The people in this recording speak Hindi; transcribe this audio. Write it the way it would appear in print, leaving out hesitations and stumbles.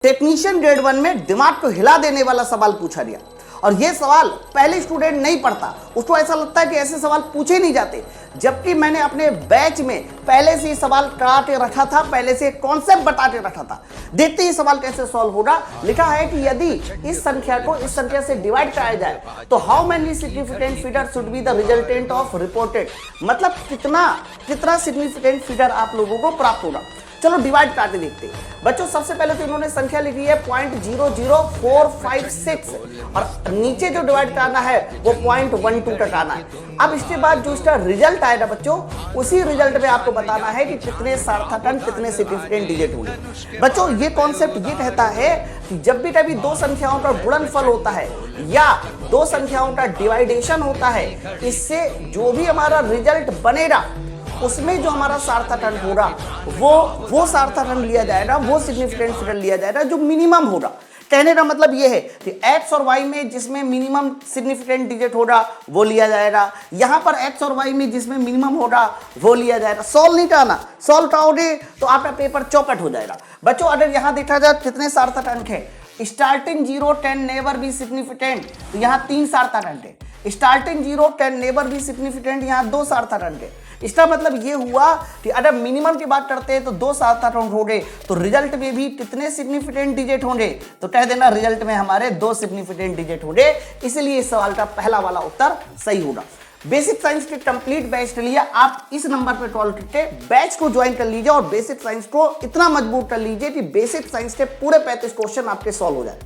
टेक्नीशियन ग्रेड 1 में दिमाग को हिला देने वाला सवाल पूछा गया और यह सवाल पहले स्टूडेंट नहीं पढ़ता, उसको ऐसा लगता है कि ऐसे सवाल पूछे नहीं जाते, जबकि मैंने अपने बैच में पहले से ही सवाल करा के रखा था, पहले से कॉन्सेप्ट बता के रखा था। देखते ही सवाल कैसे सॉल्व होगा। लिखा है कि यदि इस संख्या को इस संख्या से डिवाइड कराया जाए तो how many significant figure should be the resultant of reported, मतलब कितना सिग्निफिकेंट फिगर आप लोगों को प्राप्त होगा। चलो डिवाइड करके देखते हैं। बच्चों सबसे पहले तो इन्होंने संख्या लिखी है 0.00456 और नीचे जो डिवाइड करना है वो 0.12 तक आना है। अब इसके बाद जो इसका रिजल्ट आएगा बच्चों, उसी रिजल्ट में आपको बताना है कि कितने सार्थक अंक, कितने सिग्निफिकेंट डिजिट होंगे। बच्चों ये कॉन्सेप्ट ये कहता है कि जब भी कभी दो संख्याओं का गुणनफल होता है या दो संख्याओं का डिवाइडेशन होता है, इससे जो भी हमारा रिजल्ट बनेगा उसमें जो हमारा सार्थक अंक होगा वो सार्थक अंक लिया जाएगा, वो सिग्निफिकेंट फिगर लिया जाएगा जो मिनिमम होगा। कहने का मतलब ये है कि x और y में जिसमें मिनिमम सिग्निफिकेंट डिजिट होगा वो लिया जाएगा, यहां पर x और y में जिसमें मिनिमम होगा वो लिया जाएगा। सॉल्व नहीं करना, सॉल्व करोगे तो आपका पेपर चौपट हो जाएगा। बच्चों अगर यहां देखा जाए कितने सार्थक अंक है, स्टार्टिंग 0 10 नेवर बी सिग्निफिकेंट, तो यहाँ 3 सार्थक अंक है। स्टार्टिंग 0 10 नेवर बी सिग्निफिकेंट, यहाँ 2 सार्थक अंक है। इसका मतलब ये हुआ कि अगर मिनिमम की बात करते हैं तो 2 सार्थक अंक होंगे, तो रिजल्ट में भी कितने सिग्निफिकेंट डिजिट होंगे, तो कह देना रिजल्ट में हमारे 2 सिग्निफिकेंट डिजिट होंगे। इसलिए इस सवाल का पहला वाला उत्तर सही होगा। बेसिक साइंस के कंप्लीट बैच के लिए आप इस नंबर पर कॉल करके बैच को ज्वाइन कर लीजिए और बेसिक साइंस को इतना मजबूत कर लीजिए कि बेसिक साइंस के पूरे 35 क्वेश्चन आपके सॉल्व हो जाए।